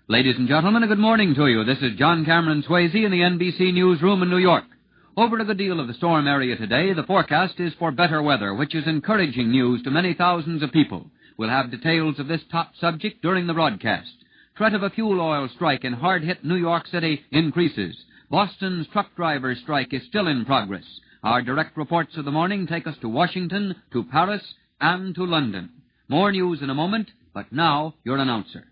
Ladies and gentlemen, a good morning to you. This is John Cameron Swayze in the NBC newsroom in New York. Over a good deal of the storm area today, the forecast is for better weather, which is encouraging news to many thousands of people. We'll have details of this top subject during the broadcast. Threat of a fuel oil strike in hard-hit New York City increases. Boston's truck drivers' strike is still in progress. Our direct reports of the morning take us to Washington, to Paris, and to London. More news in a moment, but now your announcer.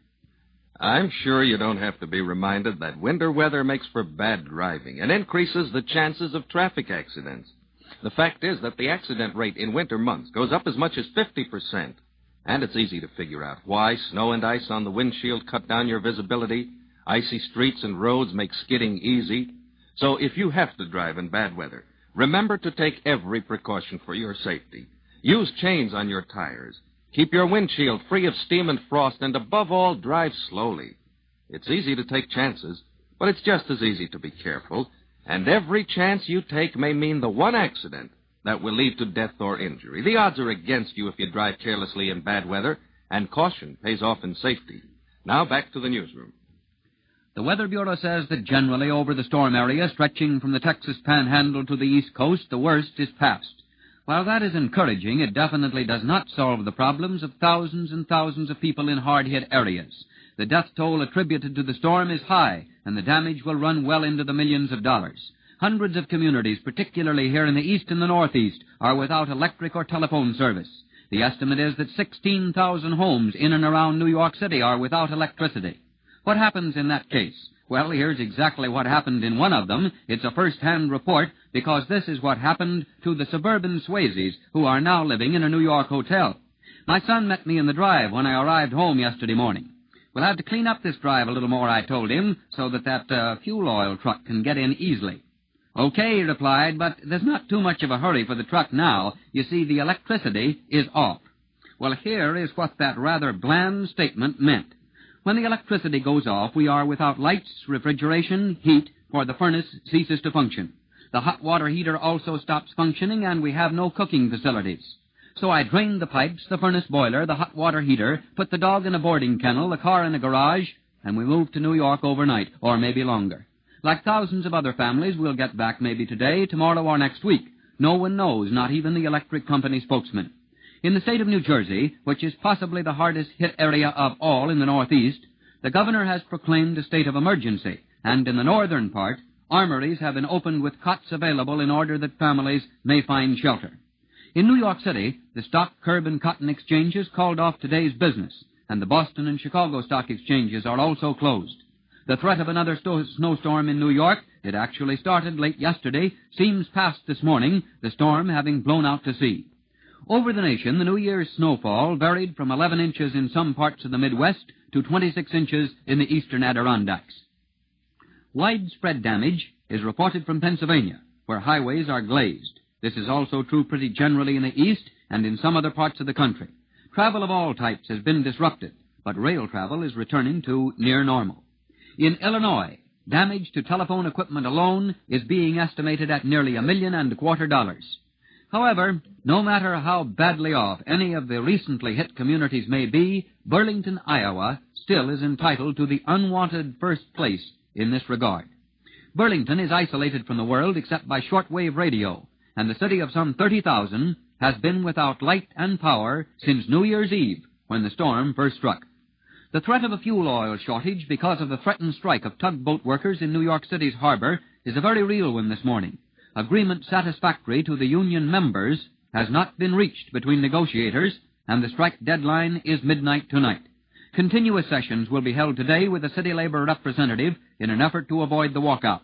I'm sure you don't have to be reminded that winter weather makes for bad driving and increases the chances of traffic accidents. The fact is that the accident rate in winter months goes up as much as 50%. And it's easy to figure out why. Snow and ice on the windshield cut down your visibility. Icy streets and roads make skidding easy. So if you have to drive in bad weather, remember to take every precaution for your safety. Use chains on your tires. Keep your windshield free of steam and frost, and above all, drive slowly. It's easy to take chances, but it's just as easy to be careful, and every chance you take may mean the one accident that will lead to death or injury. The odds are against you if you drive carelessly in bad weather, and caution pays off in safety. Now back to the newsroom. The Weather Bureau says that generally over the storm area stretching from the Texas Panhandle to the East Coast, the worst is past. While that is encouraging, it definitely does not solve the problems of thousands and thousands of people in hard-hit areas. The death toll attributed to the storm is high, and the damage will run well into the millions of dollars. Hundreds of communities, particularly here in the east and the northeast, are without electric or telephone service. The estimate is that 16,000 homes in and around New York City are without electricity. What happens in that case? Well, here's exactly what happened in one of them. It's a first-hand report because this is what happened to the suburban Swayzes who are now living in a New York hotel. My son met me in the drive when I arrived home yesterday morning. We'll have to clean up this drive a little more, I told him, so that fuel oil truck can get in easily. Okay, he replied, but there's not too much of a hurry for the truck now. You see, the electricity is off. Well, here is what that rather bland statement meant. When the electricity goes off, we are without lights, refrigeration, heat, for the furnace ceases to function. The hot water heater also stops functioning, and we have no cooking facilities. So I drained the pipes, the furnace boiler, the hot water heater, put the dog in a boarding kennel, the car in a garage, and we moved to New York overnight, or maybe longer. Like thousands of other families, we'll get back maybe today, tomorrow, or next week. No one knows, not even the electric company spokesman. In the state of New Jersey, which is possibly the hardest-hit area of all in the Northeast, the governor has proclaimed a state of emergency, and in the northern part, armories have been opened with cots available in order that families may find shelter. In New York City, the stock, curb, and cotton exchanges called off today's business, and the Boston and Chicago stock exchanges are also closed. The threat of another snowstorm in New York, it actually started late yesterday, seems past this morning, the storm having blown out to sea. Over the nation, the New Year's snowfall varied from 11 inches in some parts of the Midwest to 26 inches in the eastern Adirondacks. Widespread damage is reported from Pennsylvania, where highways are glazed. This is also true pretty generally in the east and in some other parts of the country. Travel of all types has been disrupted, but rail travel is returning to near normal. In Illinois, damage to telephone equipment alone is being estimated at nearly $1.25 million. However, no matter how badly off any of the recently hit communities may be, Burlington, Iowa, still is entitled to the unwanted first place in this regard. Burlington is isolated from the world except by shortwave radio, and the city of some 30,000 has been without light and power since New Year's Eve, when the storm first struck. The threat of a fuel oil shortage because of the threatened strike of tugboat workers in New York City's harbor is a very real one this morning. Agreement satisfactory to the union members has not been reached between negotiators, and the strike deadline is midnight tonight. Continuous sessions will be held today with the city labor representative in an effort to avoid the walkout.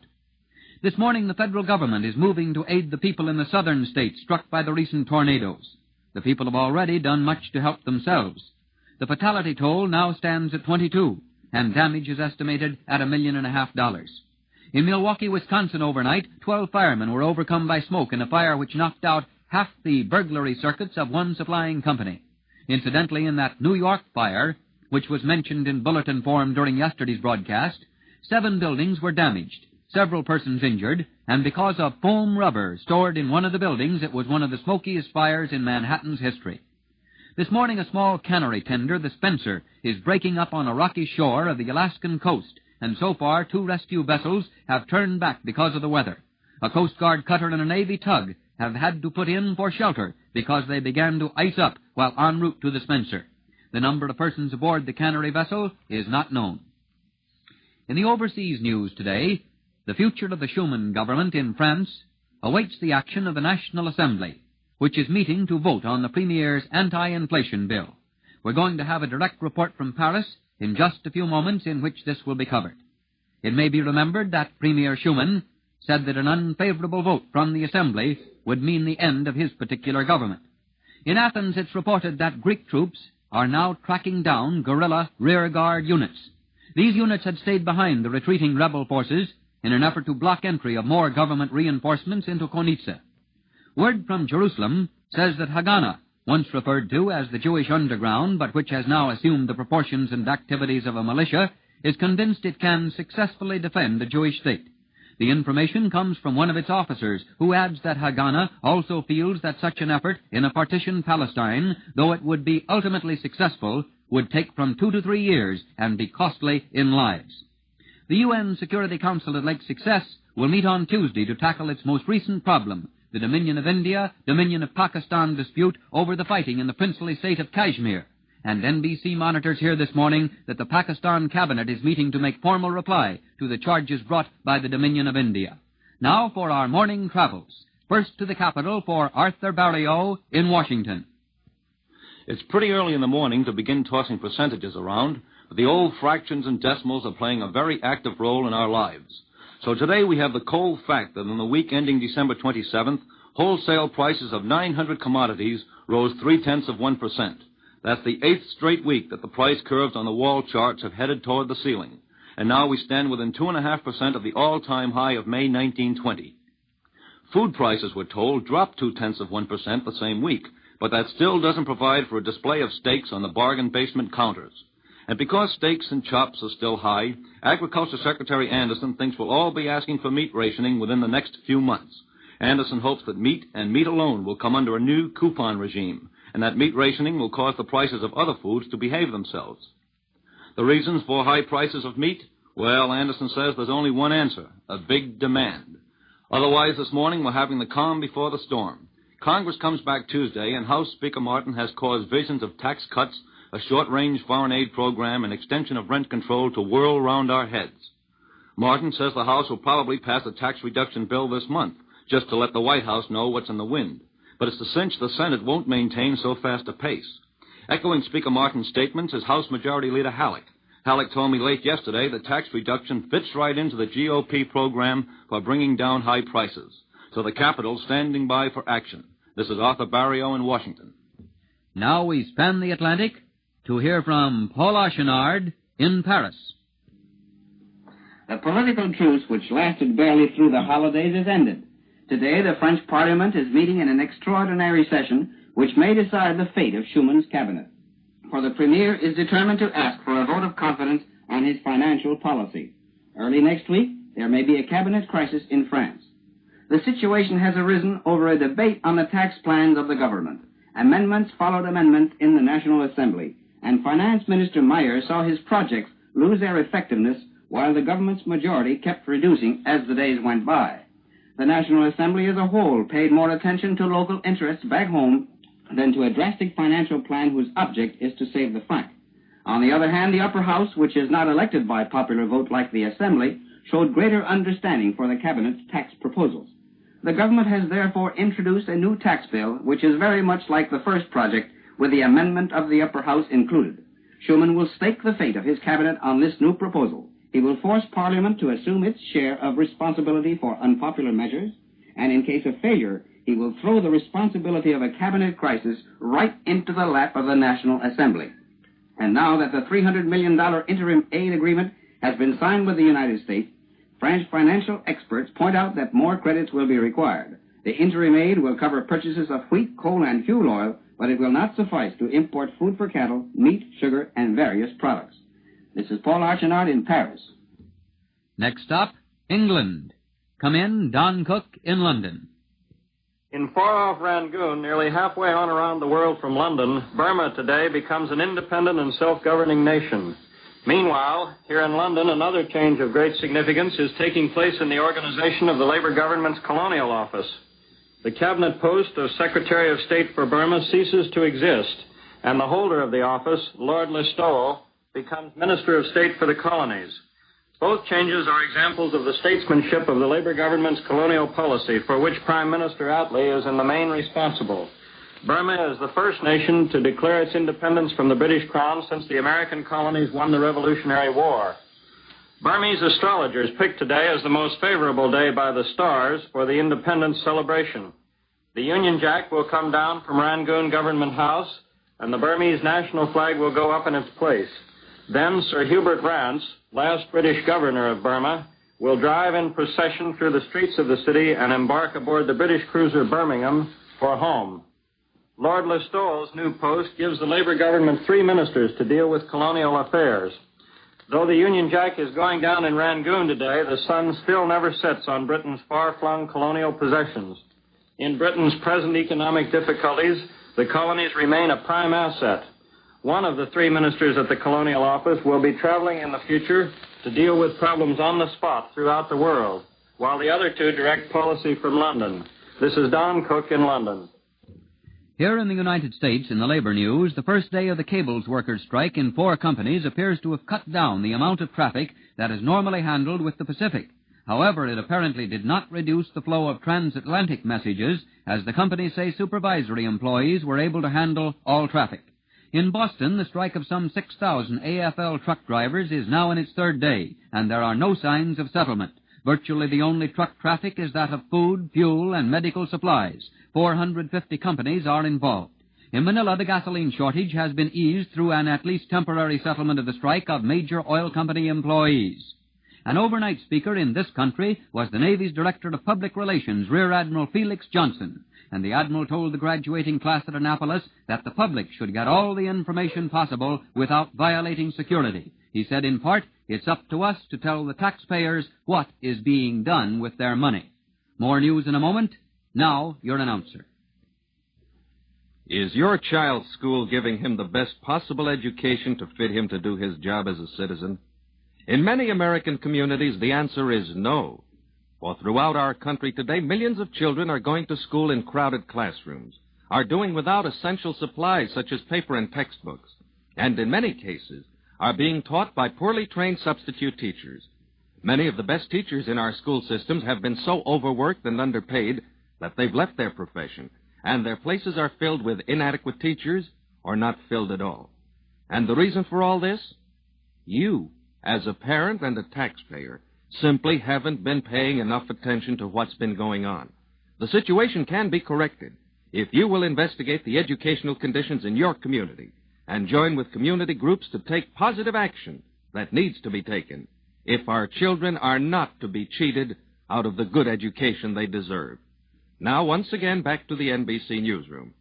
This morning, the federal government is moving to aid the people in the southern states struck by the recent tornadoes. The people have already done much to help themselves. The fatality toll now stands at 22, and damage is estimated at $1.5 million. In Milwaukee, Wisconsin overnight, 12 firemen were overcome by smoke in a fire which knocked out half the burglary circuits of one supplying company. Incidentally, in that New York fire, which was mentioned in bulletin form during yesterday's broadcast, 7 buildings were damaged, several persons injured, and because of foam rubber stored in one of the buildings, it was one of the smokiest fires in Manhattan's history. This morning, a small cannery tender, the Spencer, is breaking up on a rocky shore of the Alaskan coast, and so far 2 rescue vessels have turned back because of the weather. A Coast Guard cutter and a Navy tug have had to put in for shelter because they began to ice up while en route to the Spencer. The number of persons aboard the cannery vessel is not known. In the overseas news today, the future of the Schumann government in France awaits the action of the National Assembly, which is meeting to vote on the Premier's anti-inflation bill. We're going to have a direct report from Paris in just a few moments in which this will be covered. It may be remembered that Premier Schumann said that an unfavorable vote from the Assembly would mean the end of his particular government. In Athens, it's reported that Greek troops are now tracking down guerrilla rearguard units. These units had stayed behind the retreating rebel forces in an effort to block entry of more government reinforcements into Konitsa. Word from Jerusalem says that Haganah, once referred to as the Jewish underground, but which has now assumed the proportions and activities of a militia, is convinced it can successfully defend the Jewish state. The information comes from one of its officers, who adds that Haganah also feels that such an effort in a partitioned Palestine, though it would be ultimately successful, would take from 2 to 3 years and be costly in lives. The UN Security Council at Lake Success will meet on Tuesday to tackle its most recent problem, the Dominion of India, Dominion of Pakistan dispute over the fighting in the princely state of Kashmir. And NBC monitors here this morning that the Pakistan cabinet is meeting to make formal reply to the charges brought by the Dominion of India. Now for our morning travels. First to the capital for Arthur Barrio in Washington. It's pretty early in the morning to begin tossing percentages around, but the old fractions and decimals are playing a very active role in our lives. So today we have the cold fact that in the week ending December 27th, wholesale prices of 900 commodities rose 0.3%. That's the 8th straight week that the price curves on the wall charts have headed toward the ceiling. And now we stand within 2.5% of the all-time high of May 1920. Food prices, we're told, dropped 0.2% the same week, but that still doesn't provide for a display of steaks on the bargain basement counters. And because steaks and chops are still high, Agriculture Secretary Anderson thinks we'll all be asking for meat rationing within the next few months. Anderson hopes that meat and meat alone will come under a new coupon regime, and that meat rationing will cause the prices of other foods to behave themselves. The reasons for high prices of meat? Well, Anderson says there's only one answer, a big demand. Otherwise, this morning we're having the calm before the storm. Congress comes back Tuesday, and House Speaker Martin has caused visions of tax cuts, a short-range foreign aid program, and extension of rent control to whirl round our heads. Martin says the House will probably pass a tax reduction bill this month, just to let the White House know what's in the wind. But it's a cinch the Senate won't maintain so fast a pace. Echoing Speaker Martin's statements is House Majority Leader Halleck. Halleck told me late yesterday that tax reduction fits right into the GOP program for bringing down high prices. So the Capitol's standing by for action. This is Arthur Barrio in Washington. Now we span the Atlantic to hear from Paul Archinard in Paris. The political truce which lasted barely through the holidays is ended. Today, the French Parliament is meeting in an extraordinary session which may decide the fate of Schumann's cabinet. For the Premier is determined to ask for a vote of confidence on his financial policy. Early next week, there may be a cabinet crisis in France. The situation has arisen over a debate on the tax plans of the government. Amendments followed amendment in the National Assembly, and Finance Minister Meyer saw his projects lose their effectiveness while the government's majority kept reducing as the days went by. The National Assembly as a whole paid more attention to local interests back home than to a drastic financial plan whose object is to save the franc. On the other hand, the upper house, which is not elected by popular vote like the Assembly, showed greater understanding for the Cabinet's tax proposals. The government has therefore introduced a new tax bill, which is very much like the first project, with the amendment of the upper house included. Schumann will stake the fate of his cabinet on this new proposal. He will force Parliament to assume its share of responsibility for unpopular measures, and in case of failure, he will throw the responsibility of a cabinet crisis right into the lap of the National Assembly. And now that the $300 million interim aid agreement has been signed with the United States, French financial experts point out that more credits will be required. The interim aid will cover purchases of wheat, coal, and fuel oil, but it will not suffice to import food for cattle, meat, sugar, and various products. This is Paul Archinard in Paris. Next stop, England. Come in, Don Cook in London. In far-off Rangoon, nearly halfway on around the world from London, Burma today becomes an independent and self-governing nation. Meanwhile, here in London, another change of great significance is taking place in the organization of the Labour government's colonial office. The cabinet post of Secretary of State for Burma ceases to exist, and the holder of the office, Lord Listowel, becomes Minister of State for the colonies. Both changes are examples of the statesmanship of the Labour government's colonial policy, for which Prime Minister Attlee is in the main responsible. Burma is the first nation to declare its independence from the British Crown since the American colonies won the Revolutionary War. Burmese astrologers picked today as the most favorable day by the stars for the independence celebration. The Union Jack will come down from Rangoon Government House, and the Burmese national flag will go up in its place. Then Sir Hubert Rance, last British governor of Burma, will drive in procession through the streets of the city and embark aboard the British cruiser Birmingham for home. Lord Listowel's new post gives the Labour government 3 ministers to deal with colonial affairs. Though the Union Jack is going down in Rangoon today, the sun still never sets on Britain's far-flung colonial possessions. In Britain's present economic difficulties, the colonies remain a prime asset. One of the 3 ministers at the colonial office will be traveling in the future to deal with problems on the spot throughout the world, while the other 2 direct policy from London. This is Don Cook in London. Here in the United States, in the labor news, the first day of the cables workers' strike in 4 companies appears to have cut down the amount of traffic that is normally handled with the Pacific. However, it apparently did not reduce the flow of transatlantic messages, as the companies say supervisory employees were able to handle all traffic. In Boston, the strike of some 6,000 AFL truck drivers is now in its 3rd day, and there are no signs of settlement. Virtually the only truck traffic is that of food, fuel, and medical supplies. 450 companies are involved. In Manila, the gasoline shortage has been eased through an at least temporary settlement of the strike of major oil company employees. An overnight speaker in this country was the Navy's Director of Public Relations, Rear Admiral Felix Johnson, and the Admiral told the graduating class at Annapolis that the public should get all the information possible without violating security. He said, in part, it's up to us to tell the taxpayers what is being done with their money. More news in a moment. Now, your announcer. Is your child's school giving him the best possible education to fit him to do his job as a citizen? In many American communities, the answer is no. For throughout our country today, millions of children are going to school in crowded classrooms, are doing without essential supplies such as paper and textbooks, and in many cases are being taught by poorly trained substitute teachers. Many of the best teachers in our school systems have been so overworked and underpaid that they've left their profession, and their places are filled with inadequate teachers or not filled at all. And the reason for all this? You, as a parent and a taxpayer, simply haven't been paying enough attention to what's been going on. The situation can be corrected if you will investigate the educational conditions in your community and join with community groups to take positive action that needs to be taken if our children are not to be cheated out of the good education they deserve. Now, once again, back to the NBC newsroom.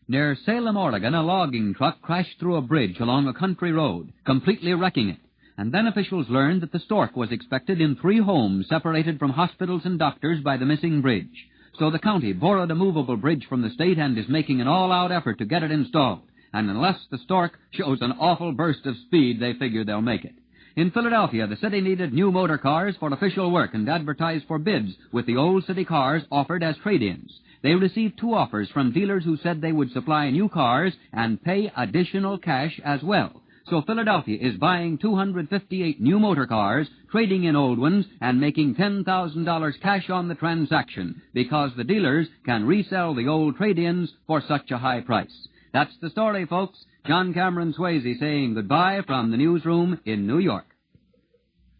Near Salem, Oregon, a logging truck crashed through a bridge along a country road, completely wrecking it. And then officials learned that the stork was expected in 3 homes separated from hospitals and doctors by the missing bridge. So the county borrowed a movable bridge from the state and is making an all-out effort to get it installed. And unless the stork shows an awful burst of speed, they figure they'll make it. In Philadelphia, the city needed new motor cars for official work and advertised for bids with the old city cars offered as trade-ins. They received 2 offers from dealers who said they would supply new cars and pay additional cash as well. So Philadelphia is buying 258 new motor cars, trading in old ones, and making $10,000 cash on the transaction because the dealers can resell the old trade-ins for such a high price. That's the story, folks. John Cameron Swayze saying goodbye from the newsroom in New York.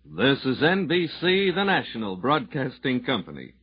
This is NBC, the national broadcasting company.